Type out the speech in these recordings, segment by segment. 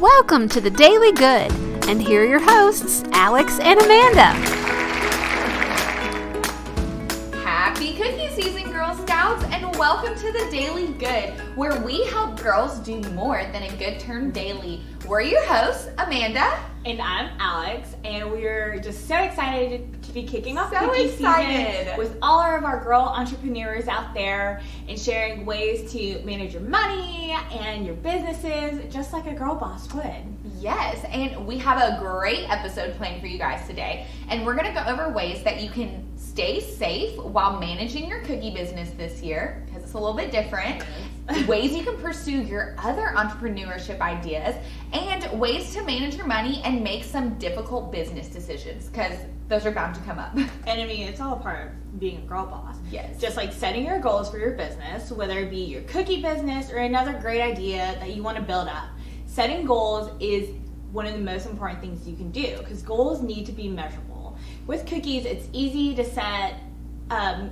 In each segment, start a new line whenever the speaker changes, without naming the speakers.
Welcome to the Daily Good, and here are your hosts, Alex and Amanda.
Happy cookie season, Girl Scouts, and welcome to the Daily Good, where we help girls do more than a good turn daily. We're your hosts, Amanda.
And I'm Alex, and we're just so excited to be kicking off
cookie
season with all of our girl entrepreneurs out there and sharing ways to manage your money and your businesses just like a girl boss would.
Yes, and we have a great episode planned for you guys today, and we're going to go over ways that you can stay safe while managing your cookie business this year, because it's a little bit different. Ways you can pursue your other entrepreneurship ideas, and ways to manage your money and make some difficult business decisions, because those are bound to come up.
And I mean, it's all a part of being a girl boss.
Yes.
Just like setting your goals for your business, whether it be your cookie business or another great idea that you want to build up. Setting goals is one of the most important things you can do, because goals need to be measurable. With cookies, it's easy to set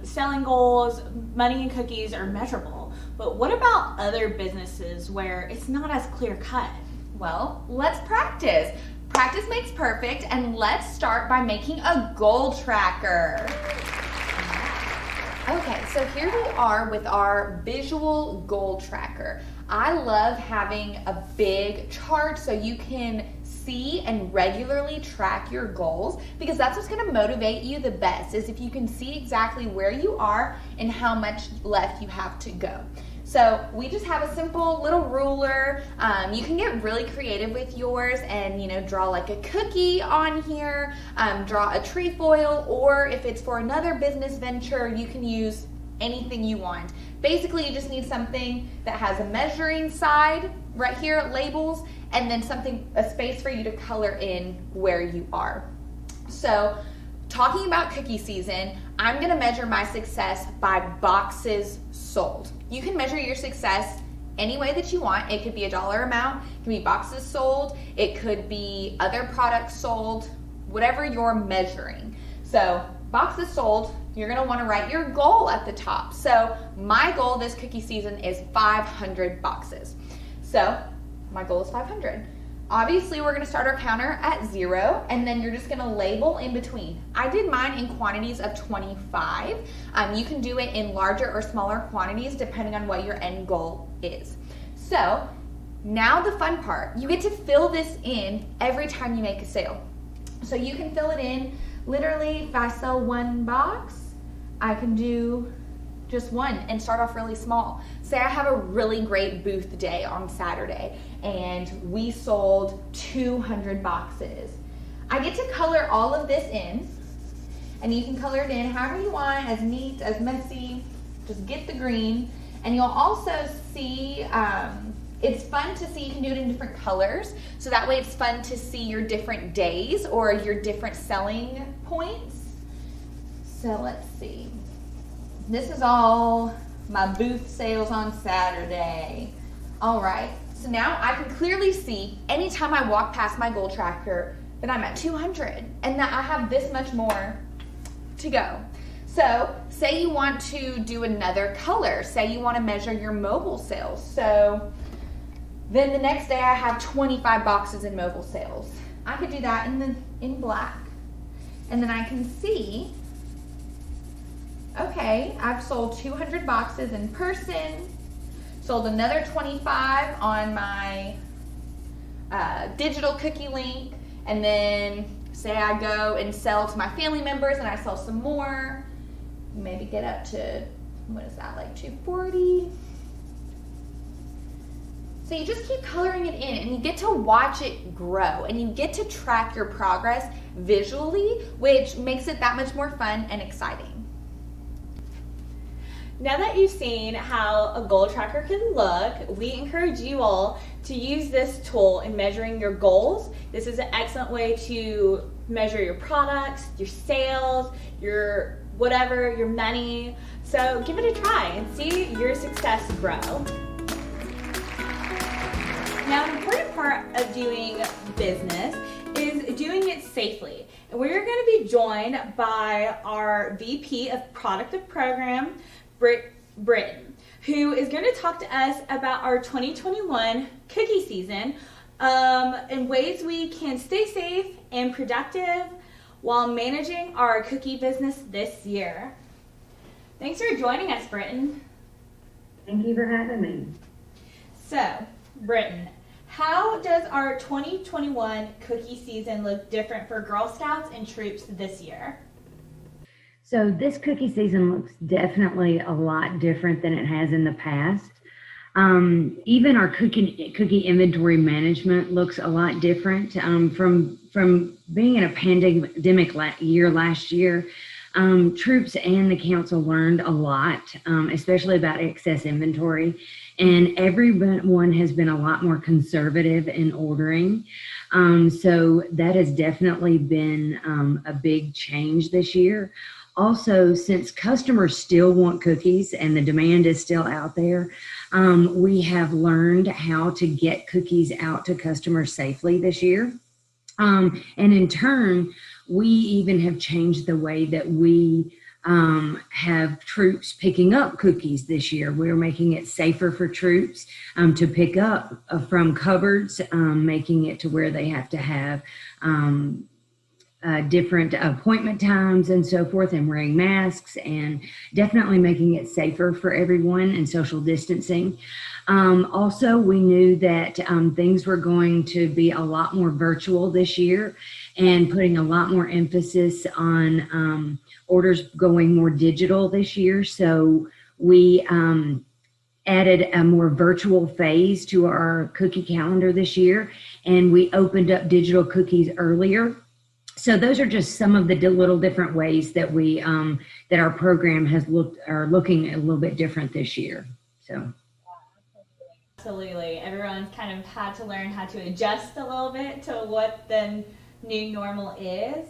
selling goals. Money and cookies are measurable. But what about other businesses where it's not as clear cut?
Well, let's practice. Practice makes perfect, and let's start by making a goal tracker. Okay, so here we are with our visual goal tracker. I love having a big chart so you can see and regularly track your goals, because that's what's going to motivate you the best, is if you can see exactly where you are and how much left you have to go. So we just have a simple little ruler. You can get really creative with yours and draw like a cookie on here, draw a trefoil, or if it's for another business venture, you can use anything you want. Basically, you just need something that has a measuring side right here, labels, and then a space for you to color in where you are. So talking about cookie season, I'm gonna measure my success by boxes sold. You can measure your success any way that you want. It could be a dollar amount, it could be boxes sold, it could be other products sold, whatever you're measuring. So boxes sold, you're gonna wanna write your goal at the top. So my goal this cookie season is 500 boxes. So my goal is 500. Obviously, we're gonna start our counter at 0, and then you're just gonna label in between. I did mine in quantities of 25. You can do it in larger or smaller quantities depending on what your end goal is. So now the fun part, you get to fill this in every time you make a sale. So you can fill it in, literally, if I sell one box, I can do just one and start off really small. Say I have a really great booth day on Saturday and we sold 200 boxes. I get to color all of this in, and you can color it in however you want, as neat, as messy, just get the green. And you'll also see, it's fun to see, you can do it in different colors, so that way it's fun to see your different days or your different selling points. So let's see. This is all my booth sales on Saturday. All right, so now I can clearly see anytime I walk past my goal tracker that I'm at 200 and that I have this much more to go. So say you want to do another color. Say you want to measure your mobile sales. So then the next day I have 25 boxes in mobile sales. I could do that in black. And then I can see, okay, I've sold 200 boxes in person, sold another 25 on my digital cookie link, and then say I go and sell to my family members and I sell some more, maybe get up to, what is that, like 240? So you just keep coloring it in, and you get to watch it grow, and you get to track your progress visually, which makes it that much more fun and exciting.
Now that you've seen how a goal tracker can look, we encourage you all to use this tool in measuring your goals. This is an excellent way to measure your products, your sales, your whatever, your money. So give it a try and see your success grow. Now, an important part of doing business is doing it safely. And we're going to be joined by our VP of Product of Program, Britton, who is going to talk to us about our 2021 cookie season and ways we can stay safe and productive while managing our cookie business this year. Thanks for joining us, Britton.
Thank you for having me.
So, Britton, how does our 2021 cookie season look different for Girl Scouts and troops this year?
So this cookie season looks definitely a lot different than it has in the past. Even our cookie inventory management looks a lot different from being in a pandemic year last year. Troops and the council learned a lot, especially about excess inventory, and everyone has been a lot more conservative in ordering. So that has definitely been a big change this year. Also, since customers still want cookies and the demand is still out there, we have learned how to get cookies out to customers safely this year. And in turn, we even have changed the way that we have troops picking up cookies this year. We're making it safer for troops to pick up from cupboards, making it to where they have to have different appointment times and so forth, and wearing masks, and definitely making it safer for everyone, and social distancing. Also, we knew that things were going to be a lot more virtual this year, and putting a lot more emphasis on orders going more digital this year. So we added a more virtual phase to our cookie calendar this year, and we opened up digital cookies earlier. So those are just some of the little different ways that we that our program are looking a little bit different this year. So
absolutely, everyone's kind of had to learn how to adjust a little bit to what the new normal is.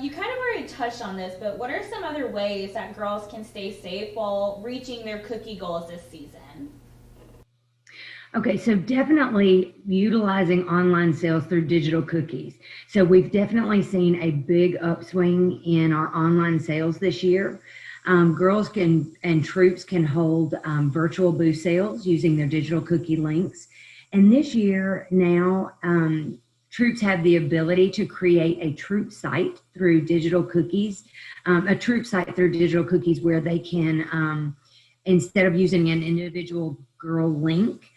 You kind of already touched on this, but what are some other ways that girls can stay safe while reaching their cookie goals this season?
Okay, so definitely utilizing online sales through digital cookies. So we've definitely seen a big upswing in our online sales this year. Girls and troops can hold virtual booth sales using their digital cookie links. And this year now, troops have the ability to create a troop site through digital cookies, where they can, instead of using an individual girl link,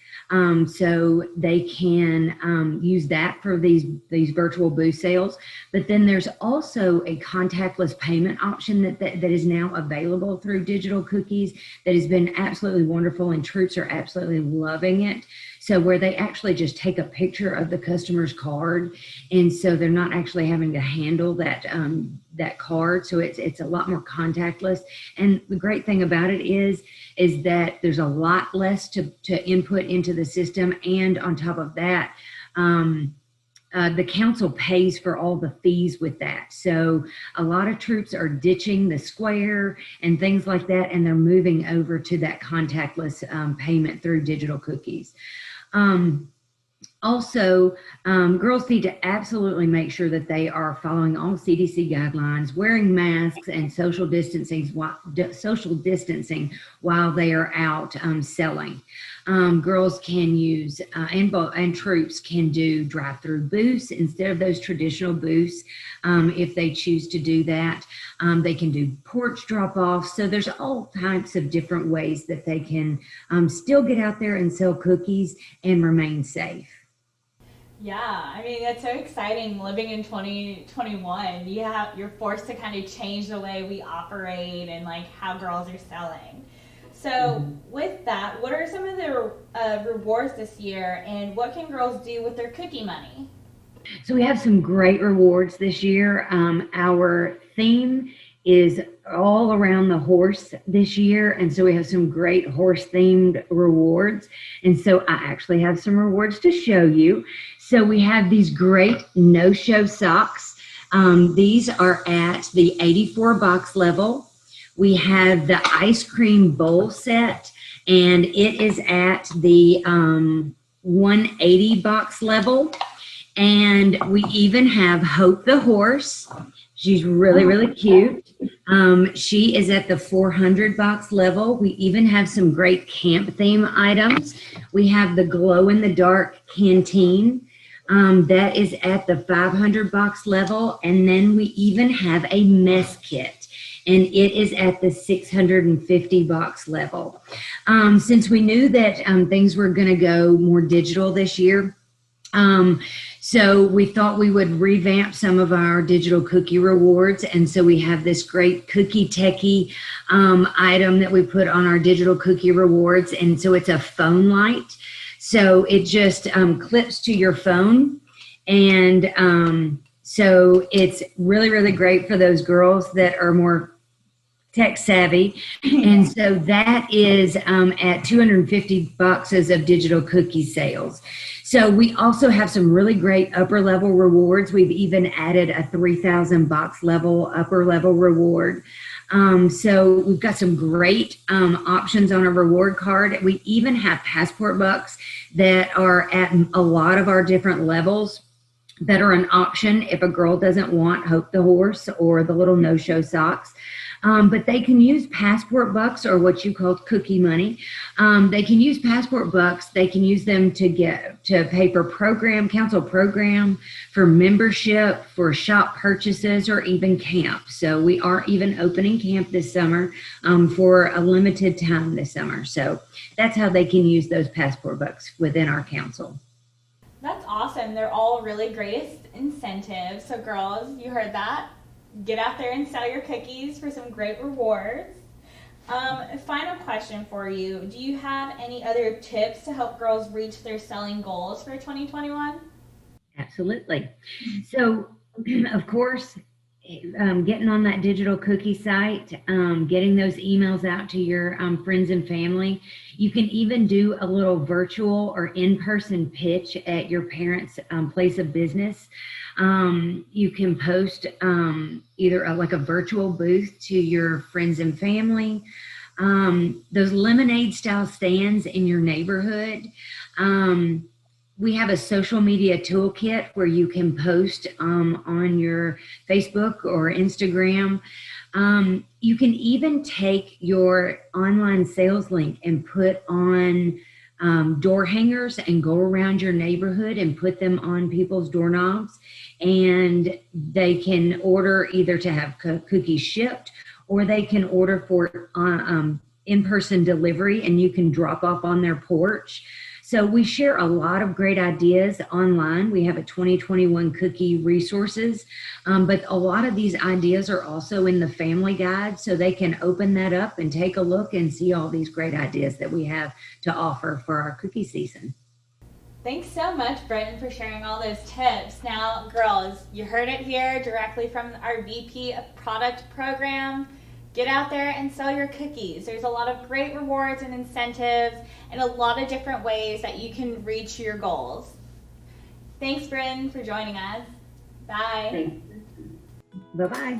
so they can use that for these virtual booth sales. But then there's also a contactless payment option that is now available through digital cookies that has been absolutely wonderful, and troops are absolutely loving it. So where they actually just take a picture of the customer's card, and so they're not actually having to handle that card. So it's a lot more contactless. And the great thing about it is that there's a lot less to input into the system. And on top of that, the council pays for all the fees with that. So a lot of troops are ditching the square and things like that, and they're moving over to that contactless payment through digital cookies. Also, girls need to absolutely make sure that they are following all CDC guidelines, wearing masks, and social distancing while they are out selling. Girls can use, and troops can do drive-through booths instead of those traditional booths. If they choose to do that, they can do porch drop-offs. So there's all types of different ways that they can still get out there and sell cookies and remain safe.
Yeah, I mean, that's so exciting living in 2021. You're forced to kind of change the way we operate and like how girls are selling. So with that, what are some of the rewards this year, and what can girls do with their cookie money?
So we have some great rewards this year. Our theme is all around the horse this year, and so we have some great horse themed rewards. And so I actually have some rewards to show you. So we have these great no-show socks. These are at the 84 box level. We have the ice cream bowl set, and it is at the 180 box level. And we even have Hope the horse. She's really, really cute. She is at the 400 box level. We even have some great camp theme items. We have the glow in the dark canteen That is at the 500 box level. And then we even have a mess kit, and it is at the 650 box level. Since we knew that things were going to go more digital this year, so we thought we would revamp some of our digital cookie rewards. And so we have this great cookie techie item that we put on our digital cookie rewards. And so it's a phone light. So it just clips to your phone. And so it's really, really great for those girls that are more tech savvy. And so that is at 250 boxes of digital cookie sales. So we also have some really great upper level rewards. We've even added a 3,000 box level upper level reward. So we've got some great options on our reward card. We even have passport bucks that are at a lot of our different levels that are an option if a girl doesn't want Hope the Horse or the little no-show socks. But they can use passport bucks, or what you call cookie money. They can use passport bucks. They can use them to pay for council program, for membership, for shop purchases, or even camp. So we are even opening camp this summer for a limited time this summer. So that's how they can use those passport bucks within our council.
That's awesome. They're all really great incentives. So girls, you heard that. Get out there and sell your cookies for some great rewards. Final question for you. Do you have any other tips to help girls reach their selling goals for 2021?
Absolutely. So, of course, getting on that digital cookie site, getting those emails out to your friends and family. You can even do a little virtual or in-person pitch at your parents' place of business. You can post either like a virtual booth to your friends and family. Those lemonade style stands in your neighborhood. We have a social media toolkit where you can post on your Facebook or Instagram. You can even take your online sales link and put on door hangers and go around your neighborhood and put them on people's doorknobs. And they can order either to have cookies shipped, or they can order for in-person delivery, and you can drop off on their porch. So we share a lot of great ideas online. We have a 2021 cookie resources, but a lot of these ideas are also in the family guide, so they can open that up and take a look and see all these great ideas that we have to offer for our cookie season.
Thanks so much, Britton, for sharing all those tips. Now, girls, you heard it here directly from our VP of Product Program. Get out there and sell your cookies. There's a lot of great rewards and incentives and a lot of different ways that you can reach your goals. Thanks, Britton, for joining us. Bye.
Thanks. Bye-bye.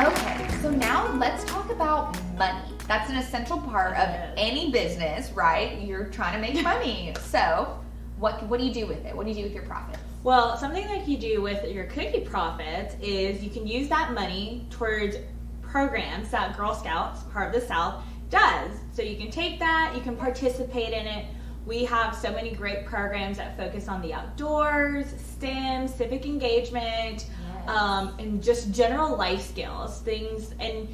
Okay, so now let's talk about money. That's an essential part of any business, right? You're trying to make money. So what do you do with it? What do you do with your profits?
Well, something that you do with your cookie profits is you can use that money towards programs that Girl Scouts, part of the South, does. So you can take that, you can participate in it. We have so many great programs that focus on the outdoors, STEM, civic engagement, and just general life skills, things. And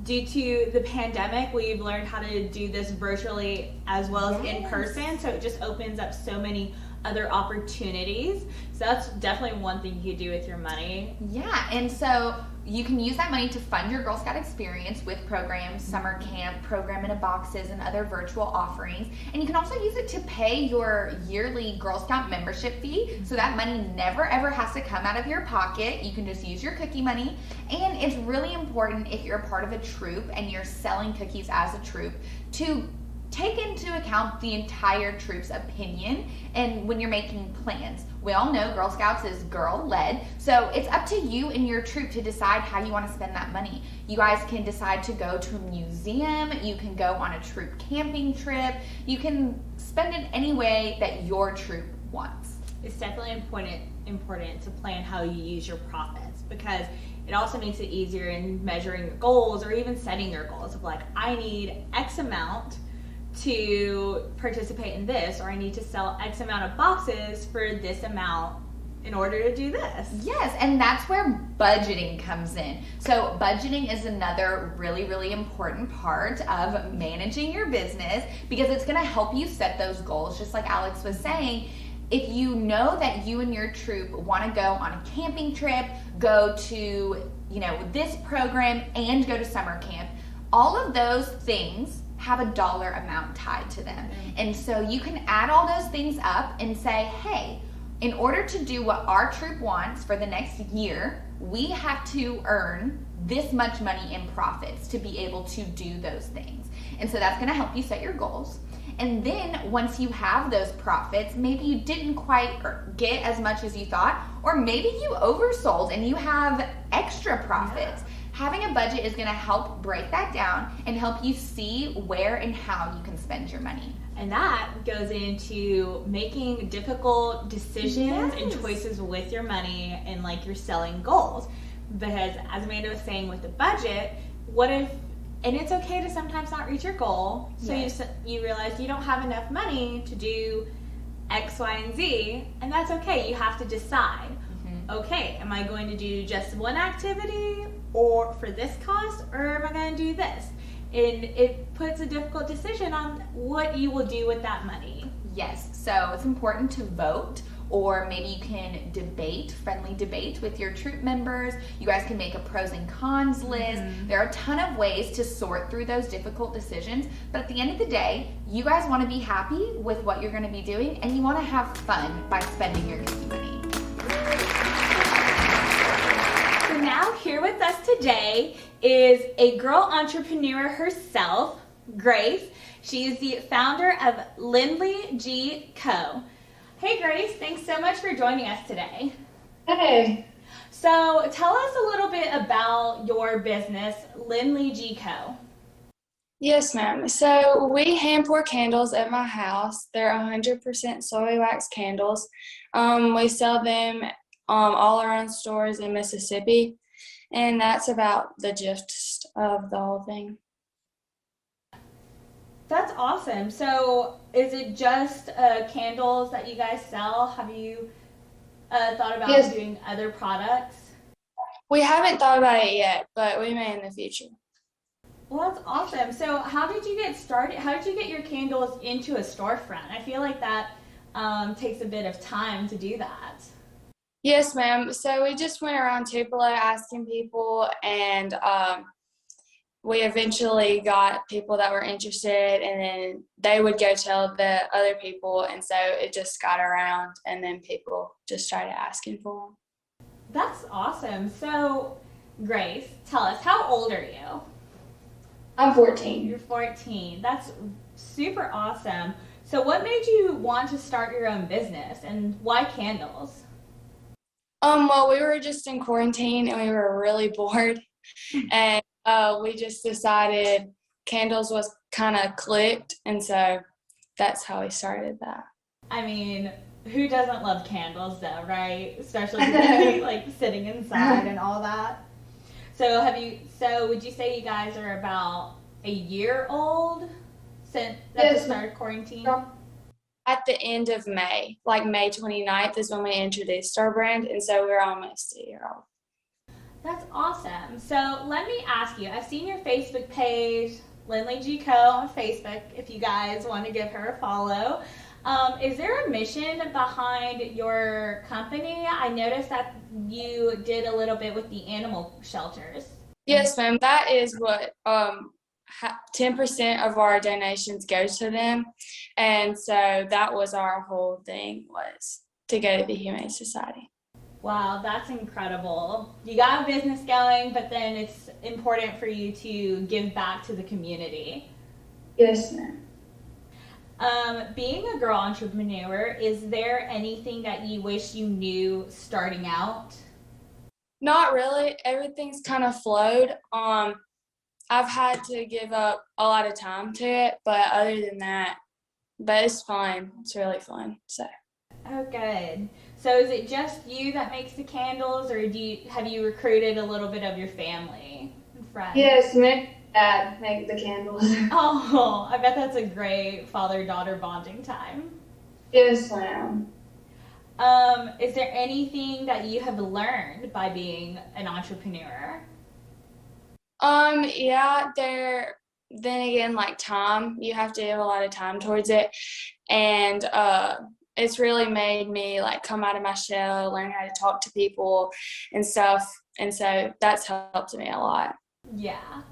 due to the pandemic, we've learned how to do this virtually as well as in person. So it just opens up so many other opportunities. So that's definitely one thing you could do with your money.
Yeah, and so you can use that money to fund your Girl Scout experience with programs, summer camp, program in a boxes, and other virtual offerings. And you can also use it to pay your yearly Girl Scout membership fee. So that money never ever has to come out of your pocket. You can just use your cookie money. And it's really important if you're a part of a troop and you're selling cookies as a troop to take into account the entire troop's opinion and when you're making plans. We all know Girl Scouts is girl-led, so it's up to you and your troop to decide how you want to spend that money. You guys can decide to go to a museum, you can go on a troop camping trip, you can spend it any way that your troop wants.
It's definitely important to plan how you use your profits, because it also makes it easier in measuring your goals or even setting your goals of like, I need X amount to participate in this, or I need to sell X amount of boxes for this amount in order to do this.
Yes, and that's where budgeting comes in. So budgeting is another really, really important part of managing your business, because it's going to help you set those goals. Just like Alex was saying, if you know that you and your troop want to go on a camping trip, go to, this program, and go to summer camp, all of those things have a dollar amount tied to them. And so you can add all those things up and say, hey, in order to do what our troop wants for the next year, we have to earn this much money in profits to be able to do those things. And so that's going to help you set your goals. And then once you have those profits, maybe you didn't quite get as much as you thought, or maybe you oversold and you have extra profits. Having a budget is going to help break that down and help you see where and how you can spend your money.
And that goes into making difficult decisions and choices with your money and like your selling goals. Because as Amanda was saying with the budget, what if, and it's okay to sometimes not reach your goal. So you realize you don't have enough money to do X, Y, and Z, and that's okay. You have to decide, okay, am I going to do just one activity or for this cost, or am I going to do this? And it puts a difficult decision on what you will do with that money.
Yes, so it's important to vote, or maybe you can friendly debate with your troop members. You guys can make a pros and cons list. There are a ton of ways to sort through those difficult decisions, but at the end of the day, you guys want to be happy with what you're going to be doing, and you want to have fun by spending your cookie money.
So now here with us today is a girl entrepreneur herself, Grace. She is the founder of Lindley G Co. Hey Grace, thanks so much for joining us today.
Hey.
So tell us a little bit about your business, Lindley G Co.
Yes, ma'am. So we hand pour candles at my house. They're 100% soy wax candles. We sell them all around stores in Mississippi, and that's about the gist of the whole thing.
That's awesome. So is it just candles that you guys sell? Have you thought about doing other products?
We haven't thought about it yet, but we may in the future.
Well, that's awesome. So how did you get started? How did you get your candles into a storefront? I feel like that takes a bit of time to do that.
Yes, ma'am. So we just went around Tupelo asking people, and we eventually got people that were interested, and then they would go tell the other people, and so it just got around, and then people just started asking for them.
That's awesome. So, Grace, tell us, how old are you?
I'm 14.
You're 14. That's super awesome. So what made you want to start your own business, and why candles?
Well, we were just in quarantine, and we were really bored, and we just decided candles was kind of clicked, and so that's how we started that.
I mean, who doesn't love candles though, right? Especially like sitting inside and all that. So would you say you guys are about a year old since that started quarantine?
At the end of May, like May 29th is when we introduced our brand, and so we're almost a year old.
That's awesome. So let me ask you, I've seen your Facebook page, Lindley G Co on Facebook, if you guys want to give her a follow. Is there a mission behind your company? I noticed that you did a little bit with the animal shelters.
Yes, ma'am. That is what 10% of our donations go to them. And so that was our whole thing, was to go to the Humane Society.
Wow, that's incredible. You got a business going, but then it's important for you to give back to the community.
Yes, ma'am.
Being a girl entrepreneur, is there anything that you wish you knew starting out?
Not really. Everything's kind of flowed. I've had to give up a lot of time to it, but other than that, but it's fun. It's really fun. So.
Oh, good. So is it just you that makes the candles, or have you recruited a little bit of your family and friends?
Yes, Dad make the candles.
Oh, I bet that's a great father-daughter bonding time.
Yes, ma'am.
Is there anything that you have learned by being an entrepreneur?
Yeah, then again, like time, you have to give a lot of time towards it. And it's really made me like come out of my shell, learn how to talk to people and stuff. And so that's helped me a lot.
Yeah.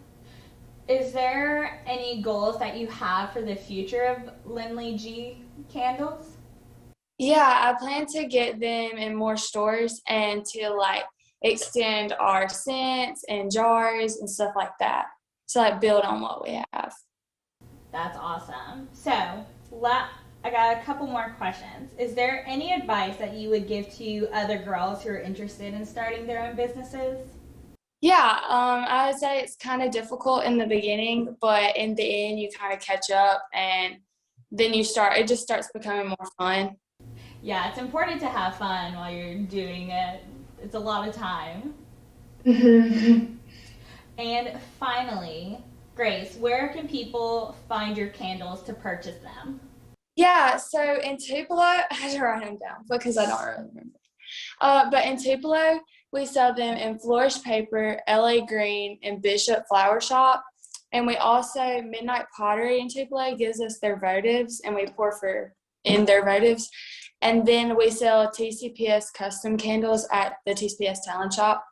Is there any goals that you have for the future of Lindley G candles?
Yeah, I plan to get them in more stores and to like extend our scents and jars and stuff like that. So like build on what we have.
That's awesome. So, I got a couple more questions. Is there any advice that you would give to other girls who are interested in starting their own businesses?
Yeah, I would say it's kind of difficult in the beginning, but in the end you kind of catch up and then it just starts becoming more fun.
Yeah, it's important to have fun while you're doing it. It's a lot of time. And finally, Grace, where can people find your candles to purchase them?
Yeah, so in Tupelo, I had to write them down because I don't really remember. But in Tupelo, we sell them in Flourish Paper, LA Green, and Bishop Flower Shop. And we also, Midnight Pottery in Tupelo gives us their votives, and we pour in their votives. And then we sell TCPS custom candles at the TCPS Talent Shop.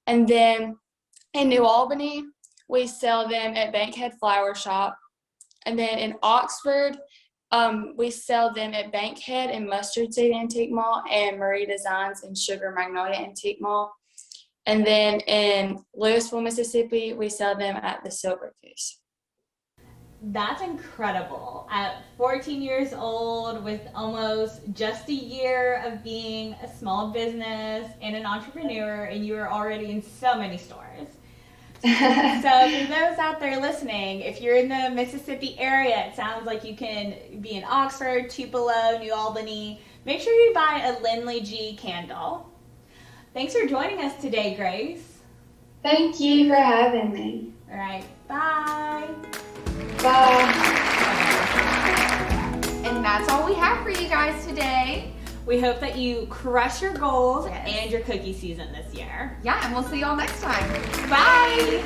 And then in New Albany, we sell them at Bankhead Flower Shop. And then in Oxford, we sell them at Bankhead and Mustard Seed Antique Mall and Marie Designs and Sugar Magnolia Antique Mall. And then in Louisville, Mississippi, we sell them at the Silver Goose.
That's incredible. At 14 years old, with almost just a year of being a small business and an entrepreneur, and you are already in so many stores. So for those out there listening, if you're in the Mississippi area, it sounds like you can be in Oxford, Tupelo, New Albany. Make sure you buy a Lindley G candle. Thanks for joining us today, Grace.
Thank you for having me.
All right, bye.
Bye.
And that's all we have for you guys today.
We hope that you crush your goals
Yes.
and your cookie season this year.
Yeah, and we'll see y'all next time.
Bye.